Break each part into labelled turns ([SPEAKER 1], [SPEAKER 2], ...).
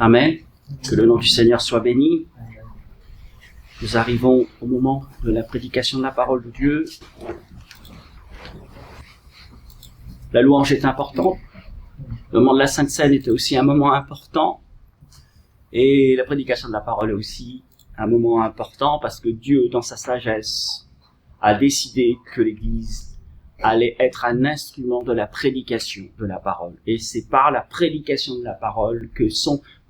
[SPEAKER 1] Amen. Que le nom du Seigneur soit béni. Nous arrivons au moment de la prédication de la parole de Dieu. La louange est importante. Le moment de la Sainte Seine était aussi un moment important. Et la prédication de la parole est aussi un moment important parce que Dieu, dans sa sagesse, a décidé que l'Église allait être un instrument de la prédication de la parole. Et c'est par la prédication de la parole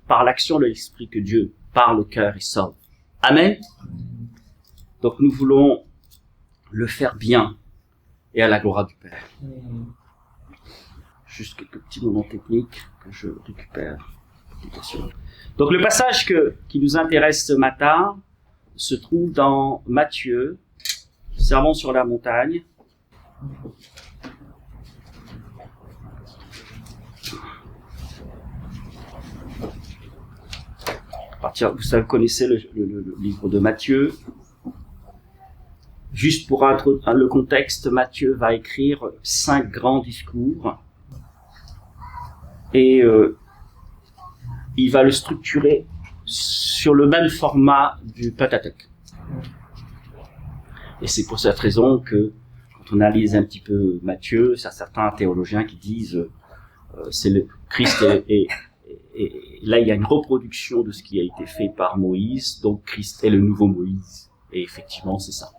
[SPEAKER 1] par l'action de l'Esprit que Dieu parle au cœur et sauve. Amen. Donc nous voulons le faire bien et à la gloire du Père. Juste quelques petits moments techniques que je récupère. Donc le passage qui nous intéresse ce matin se trouve dans Matthieu, Sermon sur la montagne. Vous connaissez le livre de Matthieu. Juste pour introduire le contexte, Matthieu va écrire 5 grands discours et il va le structurer sur le même format du Pentateuque. Et c'est pour cette raison que quand on analyse un petit peu Matthieu, il y a certains théologiens qui disent c'est le Christ et là il y a une reproduction de ce qui a été fait par Moïse, donc Christ est le nouveau Moïse. Et effectivement c'est ça.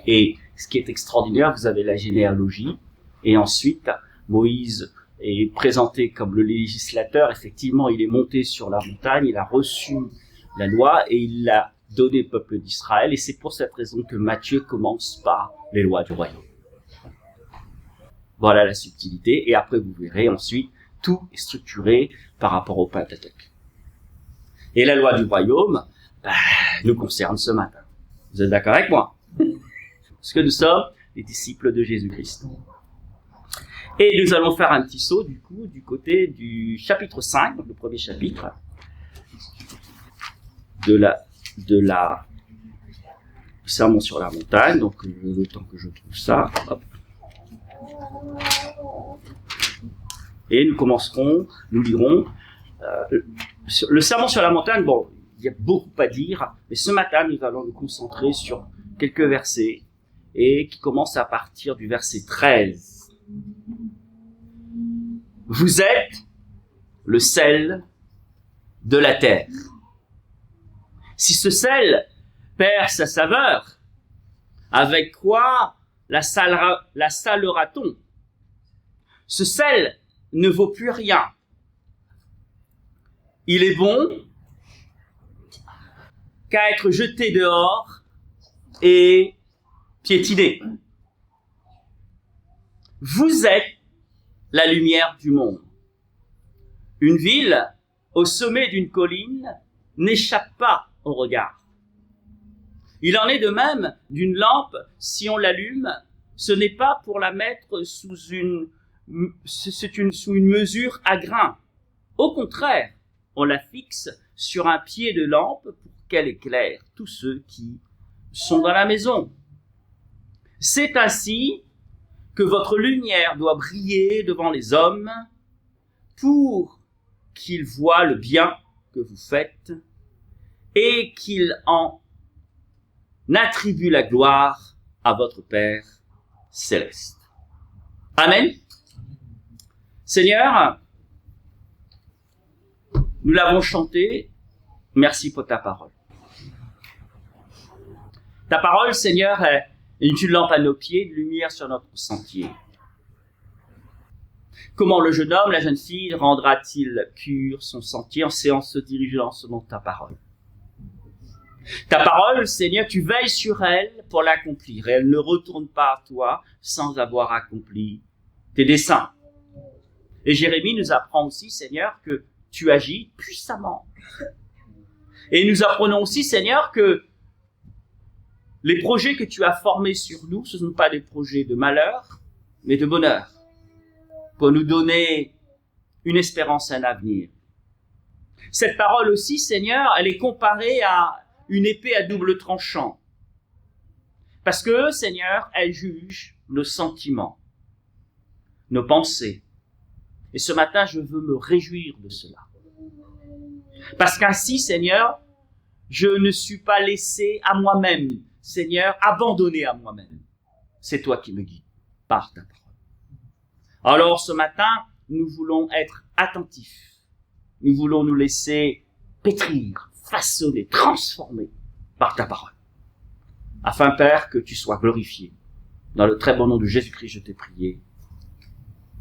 [SPEAKER 1] Et ce qui est extraordinaire, vous avez la généalogie, et ensuite Moïse est présenté comme le législateur. Effectivement, il est monté sur la montagne, il a reçu la loi et il l'a donné au peuple d'Israël. Et c'est pour cette raison que Matthieu commence par les lois du royaume. Voilà la subtilité. Et après, vous verrez ensuite, tout est structuré par rapport au Pentateuque. Et la loi du royaume nous concerne ce matin. Vous êtes d'accord avec moi? Parce que nous sommes les disciples de Jésus-Christ. Et nous allons faire un petit saut, du côté du chapitre 5, donc le premier chapitre, de la Sermon sur la montagne. Donc, le temps que je trouve ça, hop. Et nous lirons, le Sermon sur la montagne. Bon, il y a beaucoup à dire, mais ce matin, nous allons nous concentrer sur quelques versets, et qui commencent à partir du verset 13. Vous êtes le sel de la terre. Si ce sel perd sa saveur, avec quoi la salera-t-on? Ce sel ne vaut plus rien. Il est bon qu'à être jeté dehors et piétiné. Vous êtes la lumière du monde. Une ville au sommet d'une colline n'échappe pas au regard. Il en est de même d'une lampe, si on l'allume, ce n'est pas pour la mettre sous une mesure à grains. Au contraire, on la fixe sur un pied de lampe pour qu'elle éclaire tous ceux qui sont dans la maison. C'est ainsi que votre lumière doit briller devant les hommes pour qu'ils voient le bien que vous faites et qu'ils en attribuent la gloire à votre Père céleste. Amen. Seigneur, nous l'avons chanté, merci pour ta parole. Ta parole, Seigneur, est une lampe à nos pieds, une lumière sur notre sentier. Comment le jeune homme, la jeune fille, rendra-t-il pur son sentier en se dirigeant selon ta parole? Ta parole, Seigneur, tu veilles sur elle pour l'accomplir. Et elle ne retourne pas à toi sans avoir accompli tes desseins. Et Jérémie nous apprend aussi, Seigneur, que tu agis puissamment. Et nous apprenons aussi, Seigneur, que les projets que tu as formés sur nous, ce ne sont pas des projets de malheur, mais de bonheur, pour nous donner une espérance, un avenir. Cette parole aussi, Seigneur, elle est comparée à une épée à double tranchant. Parce que, Seigneur, elle juge nos sentiments, nos pensées. Et ce matin, je veux me réjouir de cela. Parce qu'ainsi, Seigneur, je ne suis pas laissé à moi-même, Seigneur, abandonné à moi-même. C'est toi qui me guides par ta parole. Alors ce matin, nous voulons être attentifs. Nous voulons nous laisser pétrir, façonner, transformer par ta parole. Afin, Père, que tu sois glorifié. Dans le très bon nom de Jésus-Christ, je t'ai prié.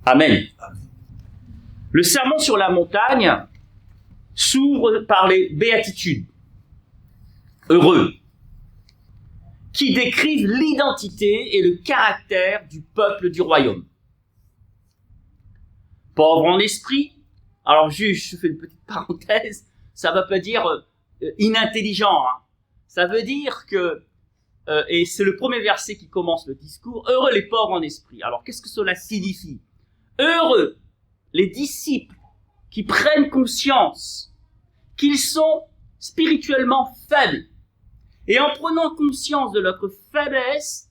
[SPEAKER 1] Amen. Le sermon sur la montagne s'ouvre par les béatitudes. Heureux. Qui décrivent l'identité et le caractère du peuple du royaume. Pauvre en esprit. Alors, je fais une petite parenthèse. Ça ne veut pas dire inintelligent. Hein. Ça veut dire que, et c'est le premier verset qui commence le discours, heureux les pauvres en esprit. Alors, qu'est-ce que cela signifie? Heureux les disciples qui prennent conscience qu'ils sont spirituellement faibles. Et en prenant conscience de notre faiblesse,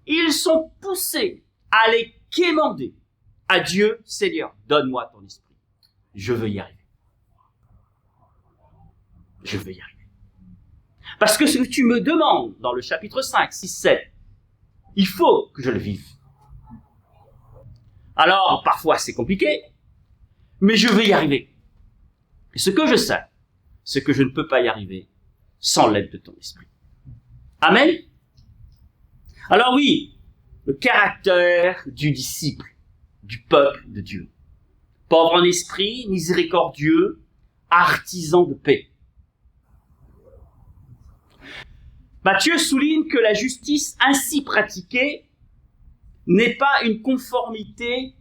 [SPEAKER 1] ils sont poussés à aller quémander à Dieu, Seigneur, donne-moi ton esprit. Je veux y arriver. Je veux y arriver. Parce que ce que tu me demandes dans le chapitre 5, 6, 7, il faut que je le vive. Alors, parfois c'est compliqué, mais je veux y arriver. Et ce que je sais, c'est que je ne peux pas y arriver sans l'aide de ton esprit. Amen. Alors oui, le caractère du disciple, du peuple de Dieu. Pauvre en esprit, miséricordieux, artisan de paix. Matthieu souligne que la justice ainsi pratiquée n'est pas une conformité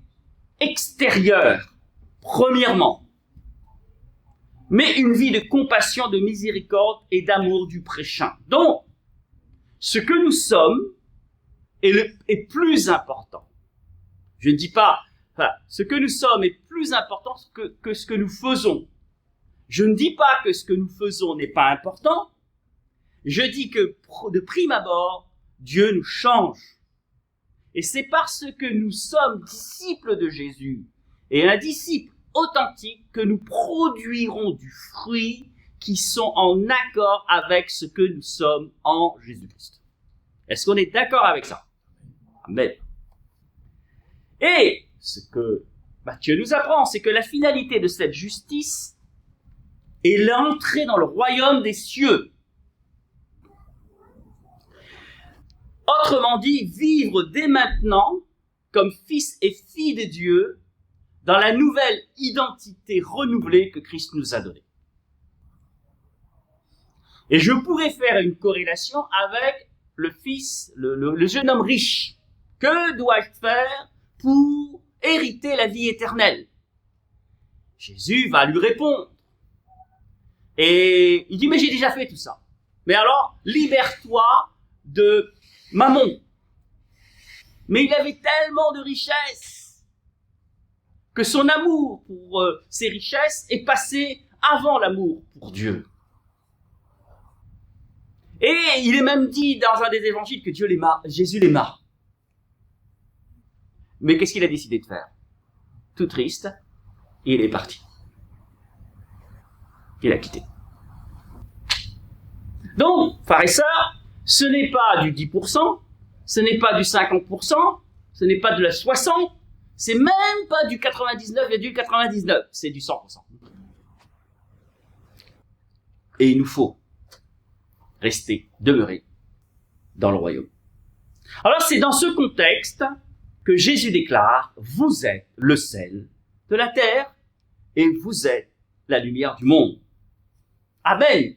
[SPEAKER 1] extérieure, premièrement, mais une vie de compassion, de miséricorde et d'amour du prochain. Donc, ce que nous sommes est plus important. Je ne dis pas, ce que nous sommes est plus important que ce que nous faisons. Je ne dis pas que ce que nous faisons n'est pas important. Je dis que, de prime abord, Dieu nous change. Et c'est parce que nous sommes disciples de Jésus et un disciple authentique que nous produirons du fruit qui sont en accord avec ce que nous sommes en Jésus-Christ. Est-ce qu'on est d'accord avec ça? Amen. Et ce que Matthieu nous apprend, c'est que la finalité de cette justice est l'entrée dans le royaume des cieux. Autrement dit, vivre dès maintenant comme fils et filles de Dieu dans la nouvelle identité renouvelée que Christ nous a donnée. Et je pourrais faire une corrélation avec le fils, le jeune homme riche. Que dois-je faire pour hériter la vie éternelle? Jésus va lui répondre. Et il dit, mais j'ai déjà fait tout ça. Mais alors, libère-toi de Mammon. Mais il avait tellement de richesses que son amour pour ses richesses est passé avant l'amour pour Dieu. Et il est même dit dans un des évangiles que Jésus l'aima. Mais qu'est-ce qu'il a décidé de faire? Tout triste, il est parti. Il a quitté. Donc, frères et sœurs, ce n'est pas du 10%, ce n'est pas du 50%, ce n'est pas de la 60%, c'est même pas du 99,99%, c'est du 100%. Et il nous faut rester, demeurer dans le royaume. Alors c'est dans ce contexte que Jésus déclare, vous êtes le sel de la terre et vous êtes la lumière du monde. Amen.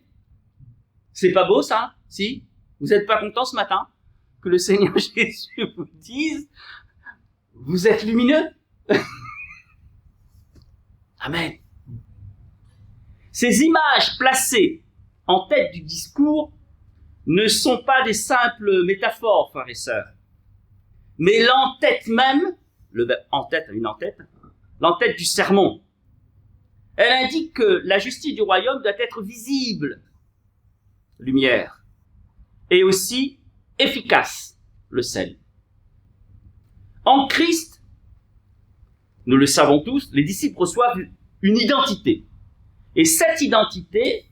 [SPEAKER 1] C'est pas beau ça? Si? Vous n'êtes pas content ce matin que le Seigneur Jésus vous dise, vous êtes lumineux? Amen. Ces images placées en tête du discours ne sont pas des simples métaphores, frères et sœurs, mais l'entête même, l'entête du sermon. Elle indique que la justice du royaume doit être visible, lumière, et aussi efficace, le sel. En Christ, nous le savons tous, les disciples reçoivent une identité. Et cette identité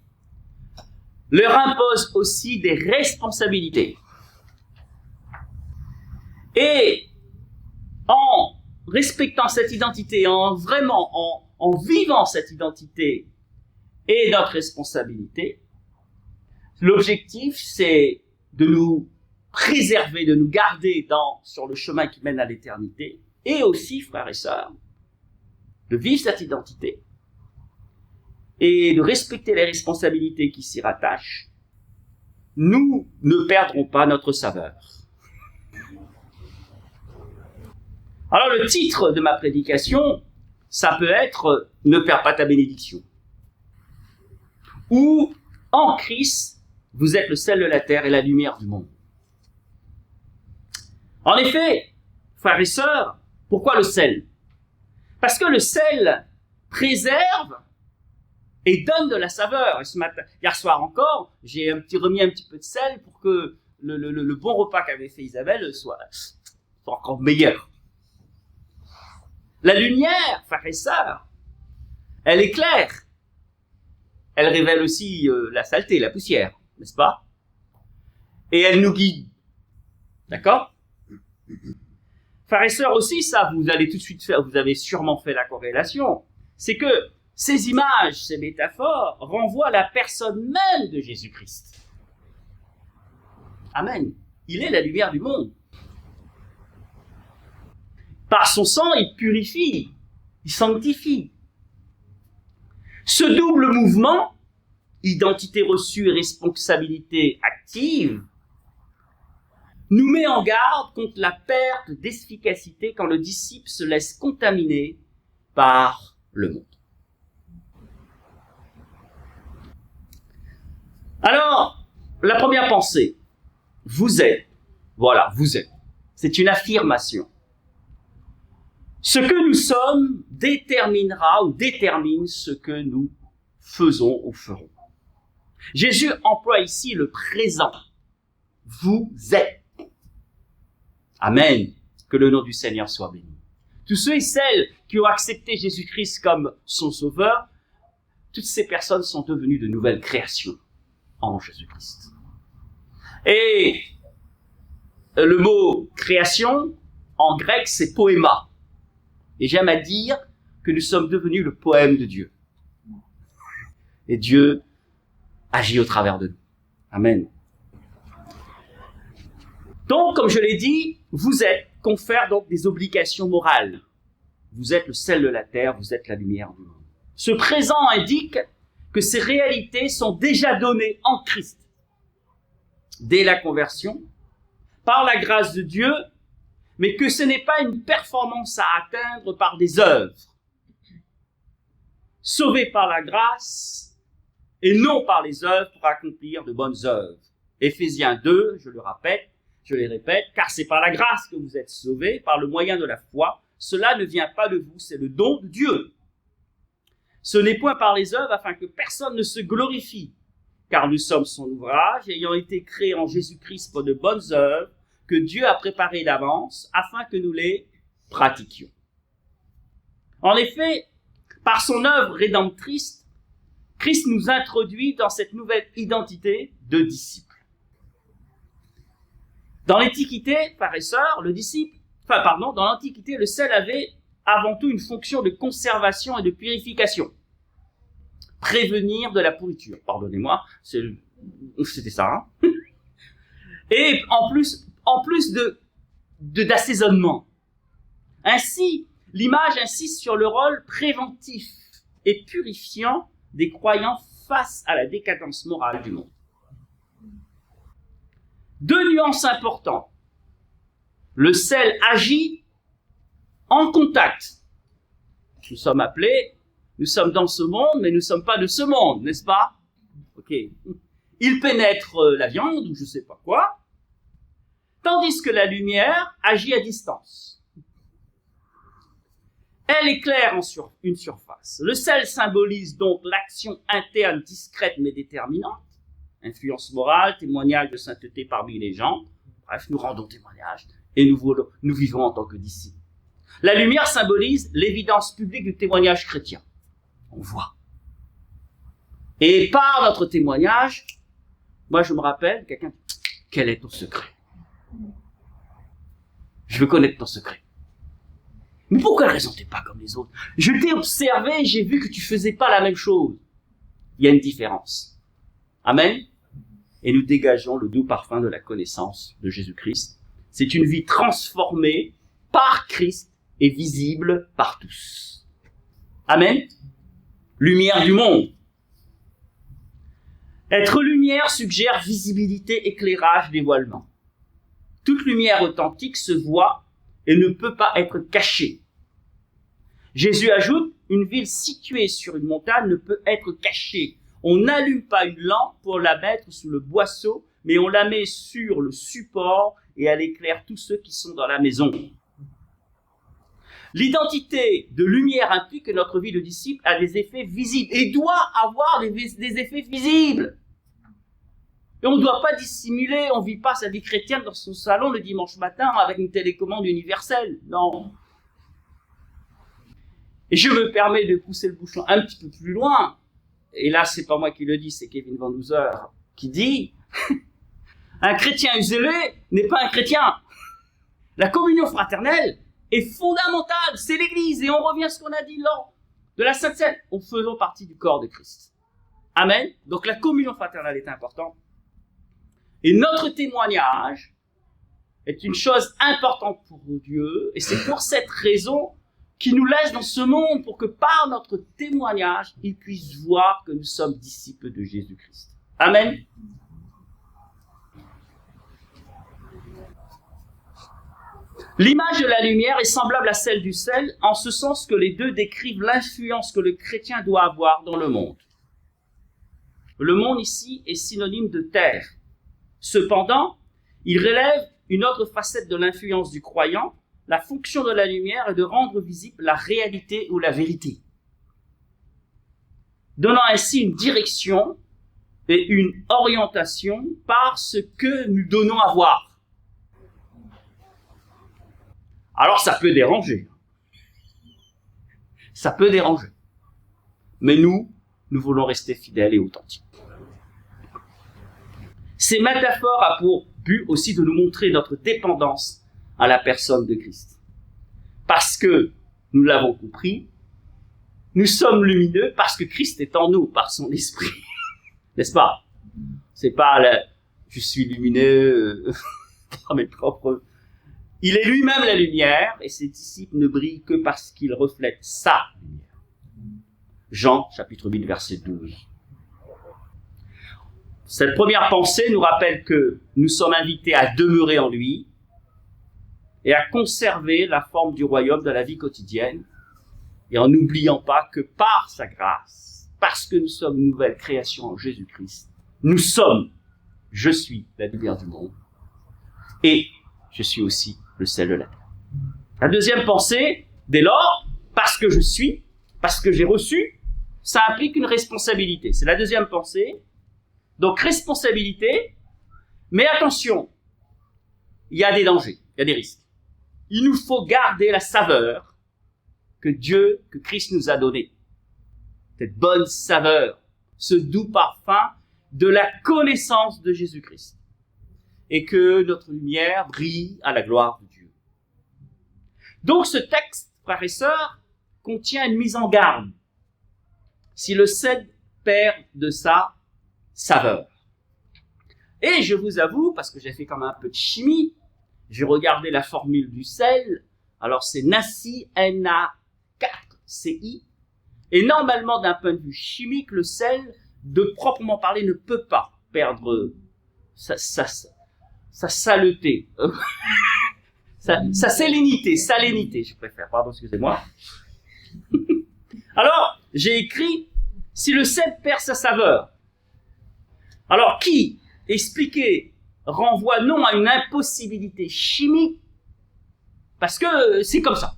[SPEAKER 1] leur impose aussi des responsabilités. Et en respectant cette identité, en vivant cette identité et notre responsabilité, l'objectif, c'est de nous préserver, de nous garder sur le chemin qui mène à l'éternité, et aussi, frères et sœurs, de vivre cette identité et de respecter les responsabilités qui s'y rattachent. Nous ne perdrons pas notre saveur. Alors le titre de ma prédication, ça peut être « Ne perds pas ta bénédiction » ou « En Christ, vous êtes le sel de la terre et la lumière du monde ». En effet, frères et sœurs, pourquoi le sel? Parce que le sel préserve et donne de la saveur. Et hier soir encore, j'ai remis un petit peu de sel pour que le bon repas qu'avait fait Isabelle soit encore meilleur. La lumière, frères et sœurs, elle éclaire. Elle révèle aussi la saleté, la poussière, n'est-ce pas? Et elle nous guide. D'accord? Frères et sœurs aussi, ça, vous allez tout de suite faire, vous avez sûrement fait la corrélation. C'est que ces images, ces métaphores renvoient à la personne même de Jésus-Christ. Amen. Il est la lumière du monde. Par son sang, il purifie, il sanctifie. Ce double mouvement, identité reçue et responsabilité active, nous met en garde contre la perte d'efficacité quand le disciple se laisse contaminer par le monde. Alors, la première pensée, vous êtes, voilà, vous êtes. C'est une affirmation. Ce que nous sommes déterminera ou détermine ce que nous faisons ou ferons. Jésus emploie ici le présent. Vous êtes. Amen. Que le nom du Seigneur soit béni. Tous ceux et celles qui ont accepté Jésus-Christ comme son sauveur, toutes ces personnes sont devenues de nouvelles créations en Jésus-Christ. Et le mot création, en grec, c'est poéma. Et j'aime à dire que nous sommes devenus le poème de Dieu. Et Dieu agit au travers de nous. Amen. Donc, comme je l'ai dit, vous êtes confère donc des obligations morales. Vous êtes le sel de la terre, vous êtes la lumière du monde. Ce présent indique que ces réalités sont déjà données en Christ. Dès la conversion, par la grâce de Dieu, mais que ce n'est pas une performance à atteindre par des œuvres. Sauvé par la grâce et non par les œuvres pour accomplir de bonnes œuvres. Éphésiens 2, je les répète, car c'est par la grâce que vous êtes sauvés, par le moyen de la foi. Cela ne vient pas de vous, c'est le don de Dieu. Ce n'est point par les œuvres afin que personne ne se glorifie, car nous sommes son ouvrage, ayant été créés en Jésus-Christ pour de bonnes œuvres, que Dieu a préparées d'avance afin que nous les pratiquions. En effet, par son œuvre rédemptrice, Christ nous introduit dans cette nouvelle identité de disciple. Dans l'Antiquité, frères et sœurs, dans l'Antiquité, le sel avait avant tout une fonction de conservation et de purification. Prévenir de la pourriture. Pardonnez-moi, c'était ça. Hein. Et en plus d'assaisonnement. Ainsi, l'image insiste sur le rôle préventif et purifiant des croyants face à la décadence morale du monde. Deux nuances importantes. Le sel agit en contact. Nous sommes dans ce monde, mais nous ne sommes pas de ce monde, n'est-ce pas? Ok. Il pénètre la viande ou je ne sais pas quoi, tandis que la lumière agit à distance. Elle éclaire une surface. Le sel symbolise donc l'action interne discrète mais déterminante. Influence morale, témoignage de sainteté parmi les gens. Bref, nous rendons témoignage et nous vivons en tant que disciples. La lumière symbolise l'évidence publique du témoignage chrétien. On voit. Et par notre témoignage, moi je me rappelle, quelqu'un dit, quel est ton secret? Je veux connaître ton secret. Mais pourquoi ne raisonnais pas comme les autres? Je t'ai observé et j'ai vu que tu faisais pas la même chose. Il y a une différence. Amen. Et nous dégageons le doux parfum de la connaissance de Jésus-Christ. C'est une vie transformée par Christ et visible par tous. Amen. Lumière du monde. Être lumière suggère visibilité, éclairage, dévoilement. Toute lumière authentique se voit et ne peut pas être cachée. Jésus ajoute, une ville située sur une montagne ne peut être cachée. On n'allume pas une lampe pour la mettre sous le boisseau, mais on la met sur le support et elle éclaire tous ceux qui sont dans la maison. L'identité de lumière implique que notre vie de disciple a des effets visibles et doit avoir des effets visibles. Et on ne doit pas dissimuler, on ne vit pas sa vie chrétienne dans son salon le dimanche matin avec une télécommande universelle. Non. Et je me permets de pousser le bouchon un petit peu plus loin. Et là, c'est pas moi qui le dis, c'est Kevin Van Hooser qui dit un chrétien zélé n'est pas un chrétien. La communion fraternelle est fondamentale, c'est l'Église. Et on revient à ce qu'on a dit lors de la Sainte Seine. Nous faisons partie du corps de Christ. Amen. Donc la communion fraternelle est importante. Et notre témoignage est une chose importante pour Dieu. Et c'est pour cette raison qu'il nous laisse dans ce monde pour que par notre témoignage, il puisse voir que nous sommes disciples de Jésus-Christ. Amen. L'image de la lumière est semblable à celle du sel, en ce sens que les deux décrivent l'influence que le chrétien doit avoir dans le monde. Le monde ici est synonyme de terre. Cependant, il relève une autre facette de l'influence du croyant. La fonction de la lumière est de rendre visible la réalité ou la vérité, donnant ainsi une direction et une orientation par ce que nous donnons à voir. Alors ça peut déranger. Ça peut déranger. Mais nous voulons rester fidèles et authentiques. Ces métaphores ont pour but aussi de nous montrer notre dépendance à la personne de Christ. Parce que, nous l'avons compris, nous sommes lumineux parce que Christ est en nous, par son esprit. N'est-ce pas? C'est pas je suis lumineux par mes propres... Il est lui-même la lumière et ses disciples ne brillent que parce qu'ils reflètent sa lumière. Jean, chapitre 8, verset 12. Cette première pensée nous rappelle que nous sommes invités à demeurer en lui et à conserver la forme du royaume dans la vie quotidienne, et en n'oubliant pas que par sa grâce, parce que nous sommes une nouvelle création en Jésus-Christ, je suis la lumière du monde, et je suis aussi le sel de la terre. La deuxième pensée, dès lors, parce que j'ai reçu, ça implique une responsabilité. C'est la deuxième pensée. Donc responsabilité, mais attention, il y a des dangers, il y a des risques. Il nous faut garder la saveur que Christ nous a donnée. Cette bonne saveur, ce doux parfum de la connaissance de Jésus-Christ. Et que notre lumière brille à la gloire de Dieu. Donc ce texte, frères et sœurs, contient une mise en garde. Si le sel perd de sa saveur. Et je vous avoue, parce que j'ai fait quand même un peu de chimie, j'ai regardé la formule du sel. Alors c'est NaCi, Na4Ci. Et normalement, d'un point de vue chimique, le sel, de proprement parler, ne peut pas perdre sa saleté. sa salinité, je préfère. Pardon, excusez-moi. Alors, j'ai écrit, si le sel perd sa saveur. Alors, qui, expliqué, renvoie non à une impossibilité chimique, parce que c'est comme ça.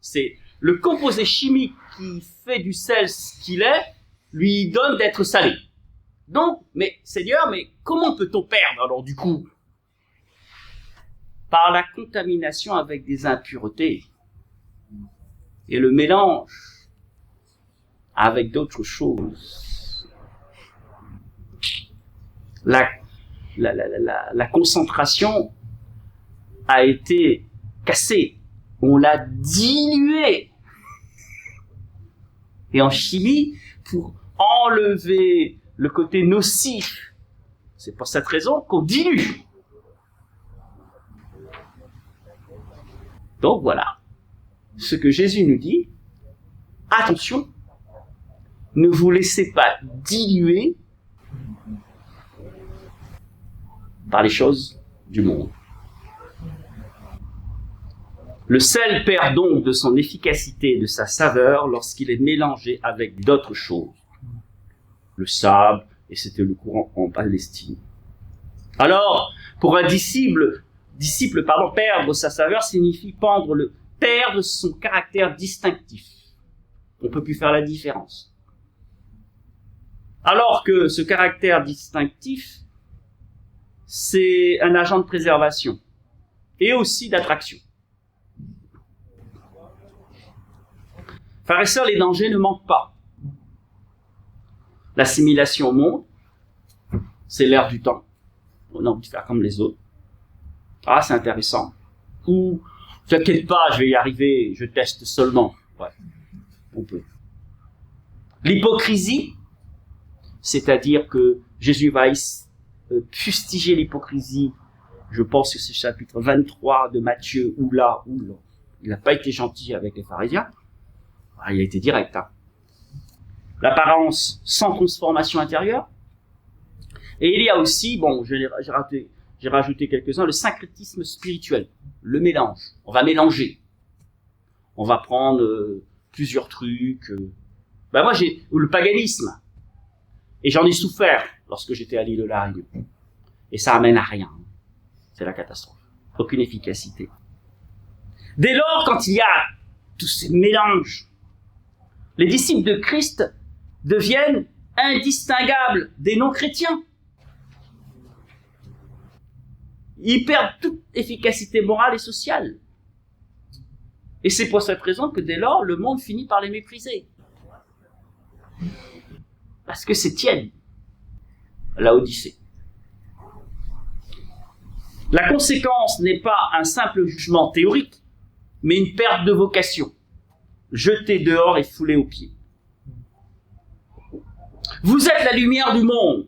[SPEAKER 1] C'est le composé chimique qui fait du sel ce qu'il est, lui donne d'être salé. Donc, mais Seigneur, mais comment peut-on perdre alors du coup? Par la contamination avec des impuretés et le mélange avec d'autres choses. la concentration a été cassée. On l'a diluée. Et en chimie, pour enlever le côté nocif, c'est pour cette raison qu'on dilue. Donc voilà, ce que Jésus nous dit, attention, ne vous laissez pas diluer par les choses du monde. Le sel perd donc de son efficacité et de sa saveur lorsqu'il est mélangé avec d'autres choses. Le sable, et c'était le courant en Palestine. Alors, pour un disciple, perdre sa saveur signifie perdre son caractère distinctif. On ne peut plus faire la différence. Alors que ce caractère distinctif, c'est un agent de préservation et aussi d'attraction. Frères et sœurs, les dangers ne manquent pas. L'assimilation au monde, c'est l'air du temps. On a envie de faire comme les autres. Ah, c'est intéressant. Ou, t'inquiète pas, je vais y arriver, je teste seulement. Ouais, on peut. L'hypocrisie, c'est-à-dire que Jésus va fustiger l'hypocrisie. Je pense que c'est chapitre 23 de Matthieu, où là, il n'a pas été gentil avec les pharisiens. Il a été direct. Hein. L'apparence sans transformation intérieure. Et il y a aussi, j'ai rajouté quelques-uns, le syncrétisme spirituel, le mélange. On va mélanger. On va prendre plusieurs trucs. Ou le paganisme. Et j'en ai souffert lorsque j'étais à l'île de la Réunion. Et ça amène à rien. C'est la catastrophe. Aucune efficacité. Dès lors, quand il y a tous ces mélanges, les disciples de Christ deviennent indistinguables des non-chrétiens. Ils perdent toute efficacité morale et sociale. Et c'est pour cette raison que dès lors, le monde finit par les mépriser. Parce que c'est tiède, la Odyssée. La conséquence n'est pas un simple jugement théorique, mais une perte de vocation, jetée dehors et foulée aux pieds. Vous êtes la lumière du monde.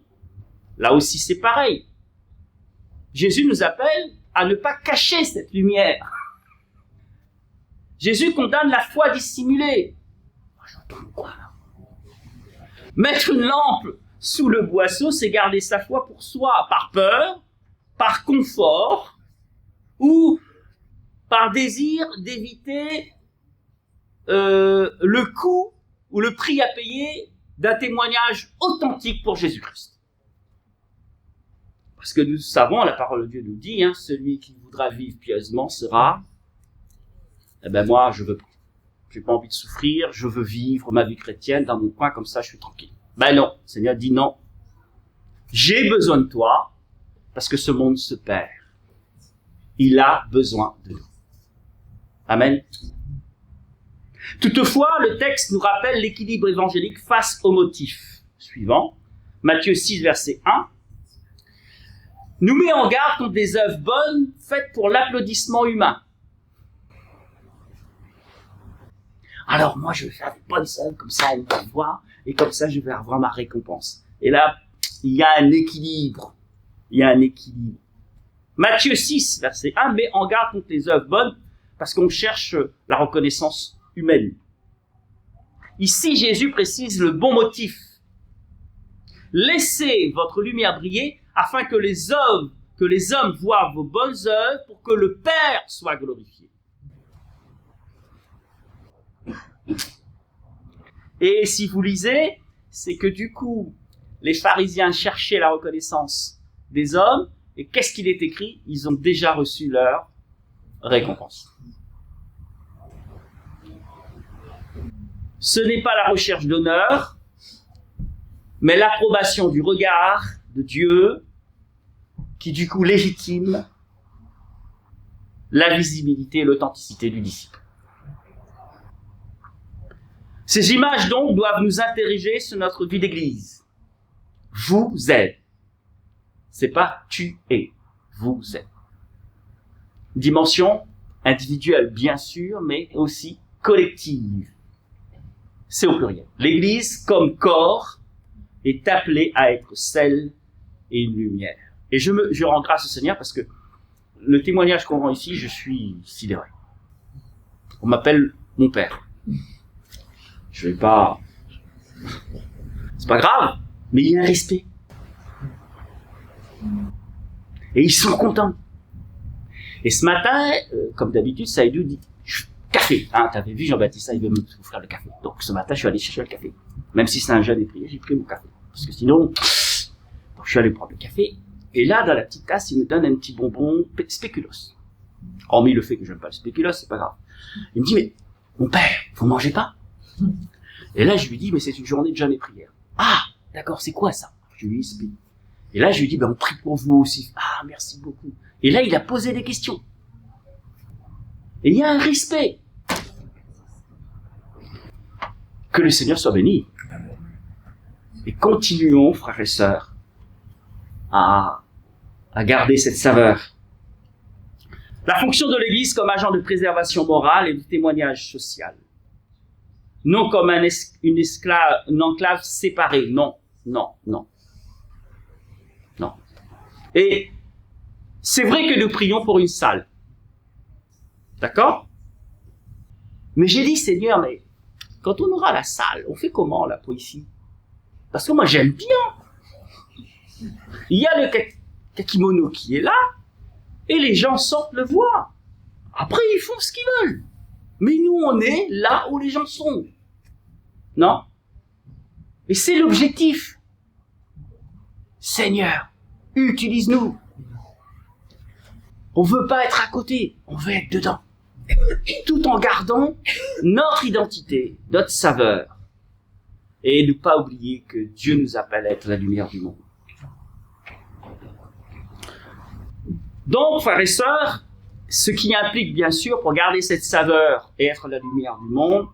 [SPEAKER 1] Là aussi, c'est pareil. Jésus nous appelle à ne pas cacher cette lumière. Jésus condamne la foi dissimulée. J'entends quoi là ? Mettre une lampe sous le boisseau, c'est garder sa foi pour soi, par peur, par confort, ou par désir d'éviter le coût ou le prix à payer d'un témoignage authentique pour Jésus-Christ. Parce que nous savons, la parole de Dieu nous dit, celui qui voudra vivre pieusement sera, moi je veux pas. J'ai pas envie de souffrir, je veux vivre ma vie chrétienne dans mon coin, comme ça je suis tranquille. Non, le Seigneur dit non. J'ai besoin de toi, parce que ce monde se perd. Il a besoin de nous. Amen. Toutefois, le texte nous rappelle l'équilibre évangélique face au motif suivant. Matthieu 6, verset 1. Nous met en garde contre des œuvres bonnes faites pour l'applaudissement humain. Alors moi, je vais faire des bonnes œuvres, comme ça on va me voir, et comme ça je vais avoir ma récompense. Et là, il y a un équilibre. Matthieu 6, verset 1, met en garde contre les œuvres bonnes, parce qu'on cherche la reconnaissance humaine. Ici, Jésus précise le bon motif. Laissez votre lumière briller, afin que les hommes voient vos bonnes œuvres, pour que le Père soit glorifié. Et si vous lisez, c'est que du coup, les pharisiens cherchaient la reconnaissance des hommes, et qu'est-ce qu'il est écrit ? Ils ont déjà reçu leur récompense. Ce n'est pas la recherche d'honneur, mais l'approbation du regard de Dieu, qui du coup légitime la visibilité et l'authenticité du disciple. Ces images donc doivent nous interroger sur notre vie d'église. Vous êtes C'est pas tu es, vous êtes. Dimension individuelle, bien sûr, mais aussi collective. C'est au pluriel. L'Église, comme corps, est appelée à être sel et une lumière. Et je rends grâce au Seigneur parce que le témoignage qu'on rend ici, je suis sidéré. On m'appelle mon père. Je vais pas... C'est pas grave, mais il y a un respect. Et ils sont contents. Et ce matin, comme d'habitude, Saïdou dit café. Hein, t'avais vu Jean-Baptiste, il veut me offrir le café. Donc ce matin, je suis allé chercher le café. Même si c'est un jeûne et prière, j'ai pris mon café. Parce que sinon, donc, je suis allé prendre le café. Et là, dans la petite tasse, il me donne un petit bonbon spéculoos. Hormis le fait que j'aime pas le spéculoos, c'est pas grave. Il me dit, mais mon père, vous mangez pas? Et là, je lui dis, mais c'est une journée de jeûne et prière. Ah, d'accord, c'est quoi ça? Je lui explique. Et là, je lui dis, ben, on prie pour vous aussi. Ah, merci beaucoup. Et là, il a posé des questions. Et il y a un respect. Que le Seigneur soit béni. Et continuons, frères et sœurs, à garder cette saveur. La fonction de l'Église comme agent de préservation morale et de témoignage social. Non comme une enclave séparée. Non, non, non. Non. Et c'est vrai que nous prions pour une salle. D'accord? Mais j'ai dit, Seigneur, mais quand on aura la salle, on fait comment là pour ici? Parce que moi j'aime bien. Il y a le kakimono qui est là, et les gens sortent le voir. Après ils font ce qu'ils veulent. Mais nous on est là où les gens sont. Non? Et c'est l'objectif. Seigneur, utilise-nous. On veut pas être à côté, on veut être dedans. Tout en gardant notre identité, notre saveur. Et ne pas oublier que Dieu nous appelle à être la lumière du monde. Donc, frères et sœurs, ce qui implique bien sûr, pour garder cette saveur et être la lumière du monde,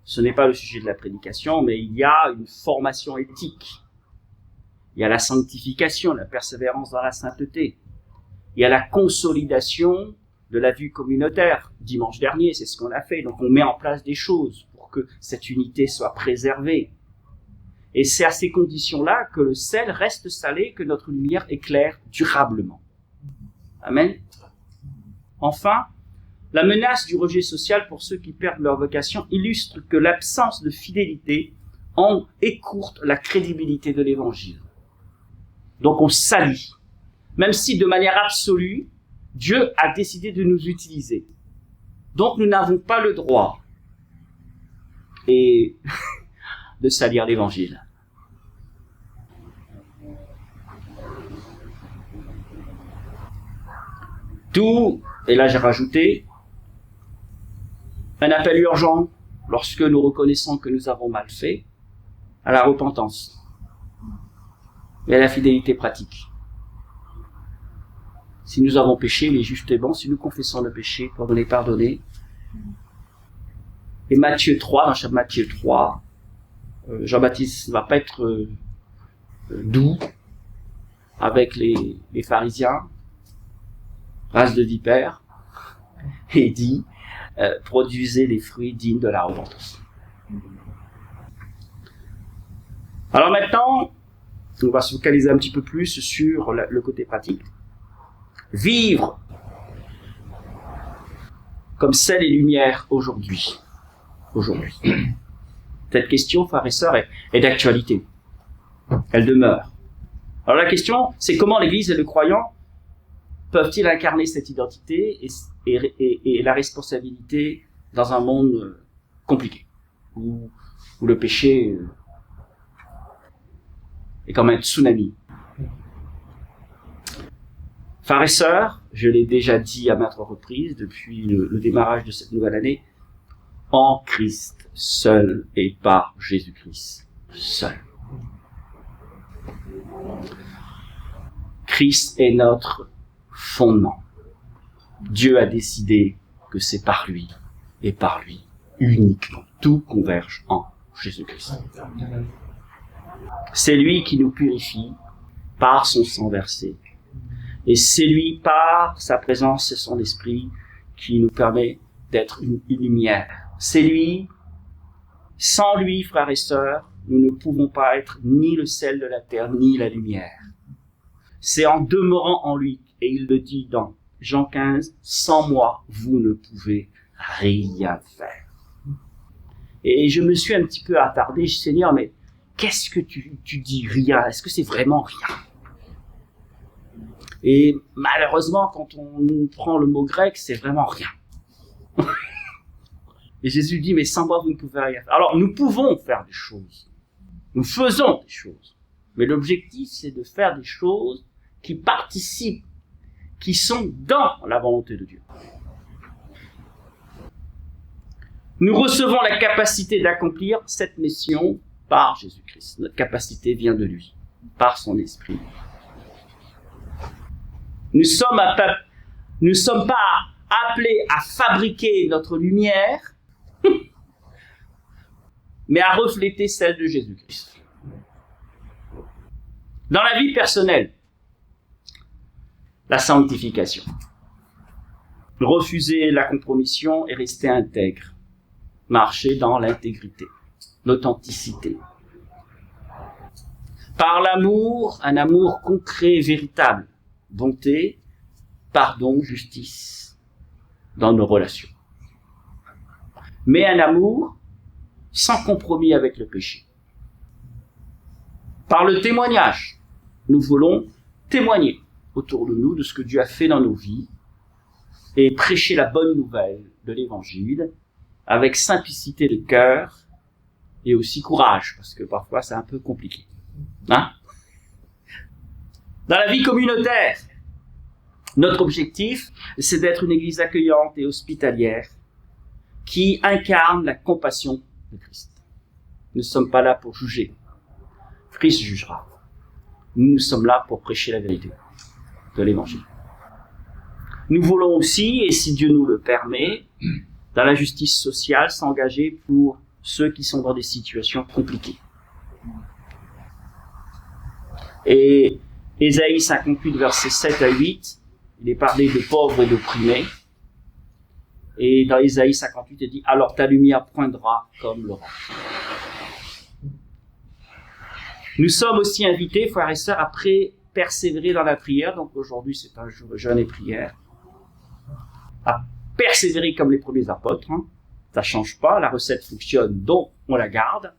[SPEAKER 1] ce n'est pas le sujet de la prédication, mais il y a une formation éthique. Il y a la sanctification, la persévérance dans la sainteté. Il y a la consolidation de la vie communautaire. Dimanche dernier, c'est ce qu'on a fait. Donc on met en place des choses pour que cette unité soit préservée. Et c'est à ces conditions-là que le sel reste salé, que notre lumière éclaire durablement. Amen. Enfin, la menace du rejet social pour ceux qui perdent leur vocation illustre que l'absence de fidélité en écourte la crédibilité de l'évangile. Donc on salit. Même si de manière absolue, Dieu a décidé de nous utiliser. Donc nous n'avons pas le droit de salir l'évangile. Tout, et là j'ai rajouté, un appel urgent lorsque nous reconnaissons que nous avons mal fait, à la repentance et à la fidélité pratique. Si nous avons péché, il est juste et bon. Si nous confessons le péché, pour nous les pardonner. Et Matthieu 3, dans Matthieu 3, Jean-Baptiste ne va pas être doux avec les pharisiens, race de vipères, et dit, produisez les fruits dignes de la repentance. Alors maintenant, on va se focaliser un petit peu plus sur le côté pratique. Vivre comme sel et lumière aujourd'hui. Cette question, frères et sœurs, est d'actualité. Elle demeure. Alors la question, c'est comment l'Église et le croyant peuvent-ils incarner cette identité et la responsabilité dans un monde compliqué, où le péché est comme un tsunami. Frères et sœurs, je l'ai déjà dit à maintes reprises depuis le démarrage de cette nouvelle année, en Christ seul et par Jésus-Christ seul. Christ est notre fondement. Dieu a décidé que c'est par lui et par lui uniquement. Tout converge en Jésus-Christ. C'est lui qui nous purifie par son sang versé. Et c'est lui, par sa présence et son esprit, qui nous permet d'être une lumière. C'est lui, sans lui, frères et sœurs, nous ne pouvons pas être ni le sel de la terre, ni la lumière. C'est en demeurant en lui, et il le dit dans Jean 15, sans moi, vous ne pouvez rien faire. Et je me suis un petit peu attardé, je dis, Seigneur, mais qu'est-ce que tu dis rien? Est-ce que c'est vraiment rien? Et malheureusement, quand on prend le mot grec, c'est vraiment rien. Et Jésus dit, mais sans moi, vous ne pouvez rien faire. Alors, nous pouvons faire des choses. Nous faisons des choses. Mais l'objectif, c'est de faire des choses qui participent, qui sont dans la volonté de Dieu. Nous recevons la capacité d'accomplir cette mission par Jésus-Christ. Notre capacité vient de lui, par son esprit. Nous ne sommes pas appelés à fabriquer notre lumière, mais à refléter celle de Jésus-Christ. Dans la vie personnelle, la sanctification. Refuser la compromission et rester intègre. Marcher dans l'intégrité, l'authenticité. Par l'amour, un amour concret et véritable. Bonté, pardon, justice dans nos relations. Mais un amour sans compromis avec le péché. Par le témoignage, nous voulons témoigner autour de nous de ce que Dieu a fait dans nos vies et prêcher la bonne nouvelle de l'Évangile avec simplicité de cœur et aussi courage, parce que parfois c'est un peu compliqué. Hein? Dans la vie communautaire, notre objectif, c'est d'être une église accueillante et hospitalière qui incarne la compassion de Christ. Nous ne sommes pas là pour juger. Christ jugera. Nous sommes là pour prêcher la vérité de l'Évangile. Nous voulons aussi, et si Dieu nous le permet, dans la justice sociale, s'engager pour ceux qui sont dans des situations compliquées. Et Ésaïe 58, versets 7 à 8, il est parlé de pauvres et d'opprimés. Et dans Ésaïe 58, il dit « Alors ta lumière poindra comme l'aurore. » Nous sommes aussi invités, frères et sœurs, à persévérer dans la prière. Donc aujourd'hui, c'est un jour de jeûne et prière. À persévérer comme les premiers apôtres. Hein. Ça change pas, la recette fonctionne, donc on la garde.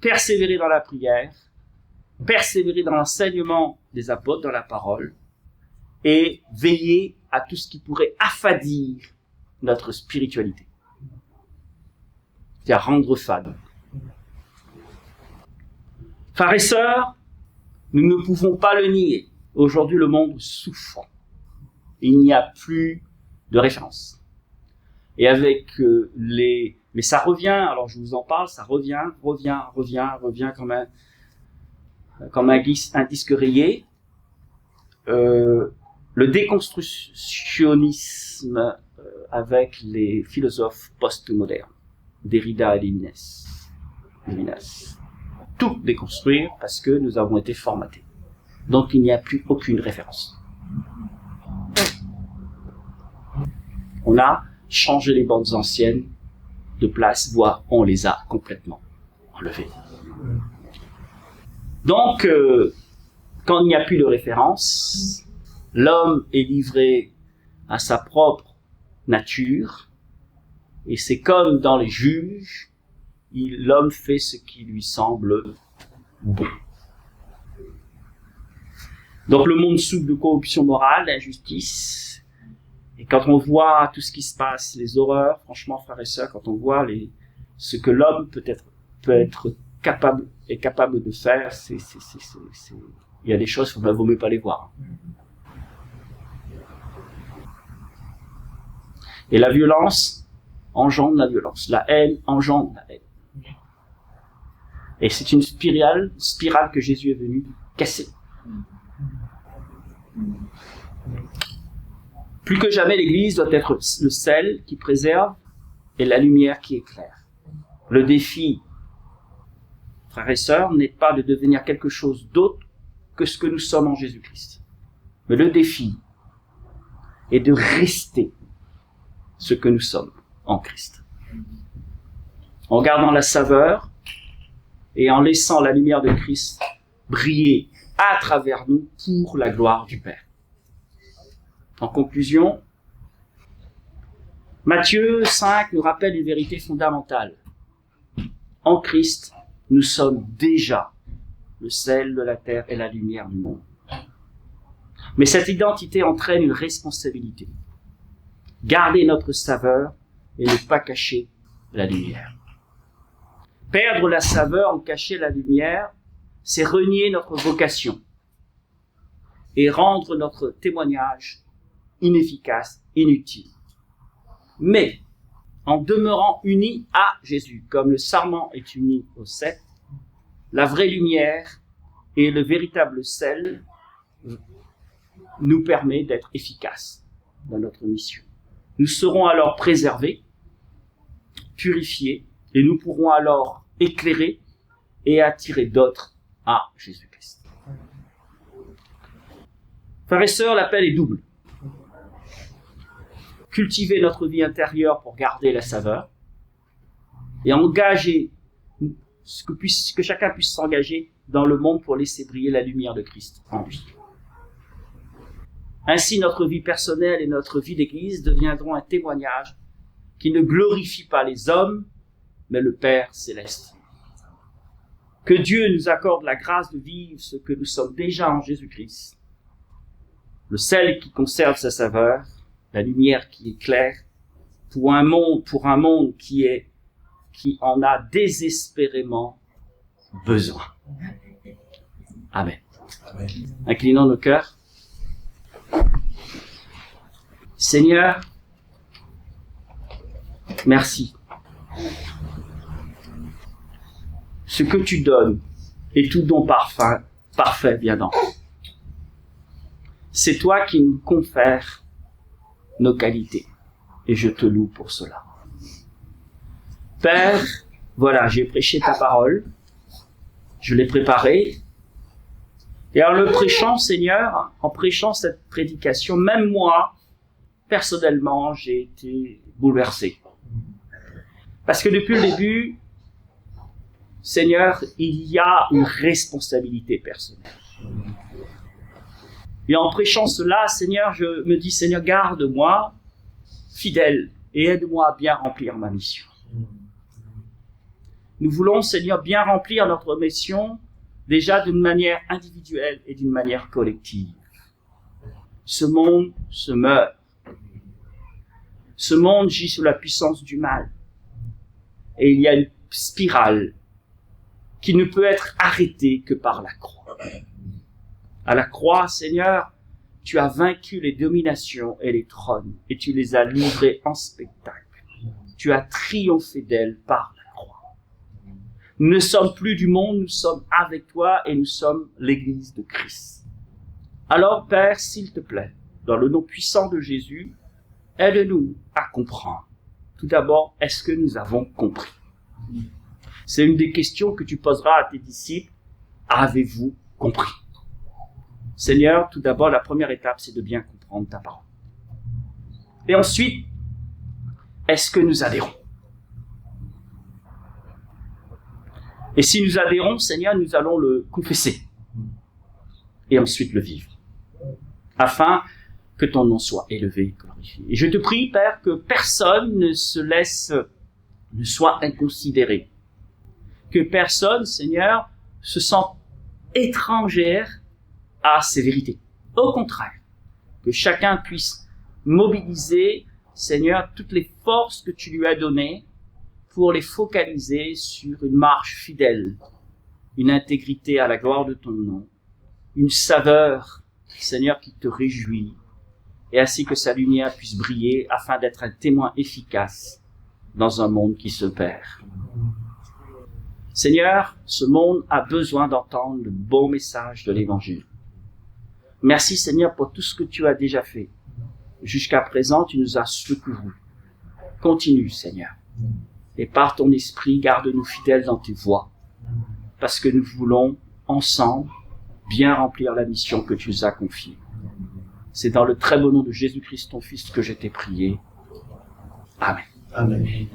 [SPEAKER 1] Persévérer dans la prière. Persévérer dans l'enseignement des apôtres, dans la parole. Et veiller à tout ce qui pourrait affadir notre spiritualité. C'est-à-dire rendre fade. Frères et sœurs, nous ne pouvons pas le nier. Aujourd'hui, le monde souffre. Il n'y a plus de référence. Et avec mais ça revient, alors je vous en parle, ça revient comme un disque rayé. Le déconstructionnisme avec les philosophes post-modernes, Derrida et Levinas. Tout déconstruire parce que nous avons été formatés. Donc il n'y a plus aucune référence. On a changé les bandes anciennes de place, voire on les a complètement enlevées. Donc, quand il n'y a plus de référence, l'homme est livré à sa propre nature, et c'est comme dans les juges, l'homme fait ce qui lui semble bon. Donc le monde souffre de corruption morale, d'injustice, et quand on voit tout ce qui se passe, les horreurs, franchement, frères et sœurs, quand on voit ce que l'homme peut être capable de faire, il y a des choses qu'il ne vaut mieux pas les voir. Et la violence engendre la violence. La haine engendre la haine. Et c'est une spirale que Jésus est venu casser. Plus que jamais, l'Église doit être le sel qui préserve et la lumière qui éclaire. Le défi, frères et sœurs, n'est pas de devenir quelque chose d'autre que ce que nous sommes en Jésus-Christ. Mais le défi est de rester ce que nous sommes en Christ. En gardant la saveur et en laissant la lumière de Christ briller à travers nous pour la gloire du Père. En conclusion, Matthieu 5 nous rappelle une vérité fondamentale. En Christ, nous sommes déjà le sel de la terre et la lumière du monde. Mais cette identité entraîne une responsabilité. Garder notre saveur et ne pas cacher la lumière. Perdre la saveur ou cacher la lumière, c'est renier notre vocation et rendre notre témoignage inefficace, inutile. Mais, en demeurant unis à Jésus, comme le sarment est uni au cep, la vraie lumière et le véritable sel nous permet d'être efficaces dans notre mission. Nous serons alors préservés, purifiés, et nous pourrons alors éclairer et attirer d'autres à Jésus-Christ. Frères et sœurs, l'appel est double. Cultiver notre vie intérieure pour garder la saveur et engager, que chacun puisse s'engager dans le monde pour laisser briller la lumière de Christ en lui. Ainsi, notre vie personnelle et notre vie d'église deviendront un témoignage qui ne glorifie pas les hommes, mais le Père céleste. Que Dieu nous accorde la grâce de vivre ce que nous sommes déjà en Jésus-Christ. Le sel qui conserve sa saveur, la lumière qui éclaire, pour un monde qui en a désespérément besoin. Amen. Amen. Inclinons nos cœurs. Seigneur, merci. Ce que tu donnes est tout don parfait vient d'en haut. C'est toi qui nous confères nos qualités. Et je te loue pour cela. Père, voilà, j'ai prêché ta parole. Je l'ai préparée. Et en le prêchant, Seigneur, en prêchant cette prédication, même moi, personnellement, j'ai été bouleversé. Parce que depuis le début, Seigneur, il y a une responsabilité personnelle. Et en prêchant cela, Seigneur, je me dis, Seigneur, garde-moi fidèle et aide-moi à bien remplir ma mission. Nous voulons, Seigneur, bien remplir notre mission, déjà d'une manière individuelle et d'une manière collective. Ce monde se meurt. Ce monde gît sous la puissance du mal. Et il y a une spirale qui ne peut être arrêtée que par la croix. À la croix, Seigneur, tu as vaincu les dominations et les trônes et tu les as livrés en spectacle. Tu as triomphé d'elles par la croix. Nous ne sommes plus du monde, nous sommes avec toi et nous sommes l'Église de Christ. Alors, Père, s'il te plaît, dans le nom puissant de Jésus, aide-nous à comprendre. Tout d'abord, est-ce que nous avons compris? C'est une des questions que tu poseras à tes disciples. Avez-vous compris? Seigneur, tout d'abord, la première étape, c'est de bien comprendre ta parole. Et ensuite, est-ce que nous adhérons? Et si nous adhérons, Seigneur, nous allons le confesser. Et ensuite le vivre. Afin que ton nom soit élevé et glorifié. Et je te prie, Père, que personne ne soit inconsidéré. Que personne, Seigneur, se sente étrangère à ces vérités. Au contraire, que chacun puisse mobiliser, Seigneur, toutes les forces que tu lui as données pour les focaliser sur une marche fidèle, une intégrité à la gloire de ton nom, une saveur, Seigneur, qui te réjouit, et ainsi que sa lumière puisse briller afin d'être un témoin efficace dans un monde qui se perd. Seigneur, ce monde a besoin d'entendre le bon message de l'Évangile. Merci, Seigneur, pour tout ce que tu as déjà fait. Jusqu'à présent, tu nous as secourus. Continue, Seigneur. Et par ton esprit, garde-nous fidèles dans tes voies. Parce que nous voulons, ensemble, bien remplir la mission que tu nous as confiée. C'est dans le très beau nom de Jésus-Christ, ton Fils, que je t'ai prié. Amen.
[SPEAKER 2] Amen.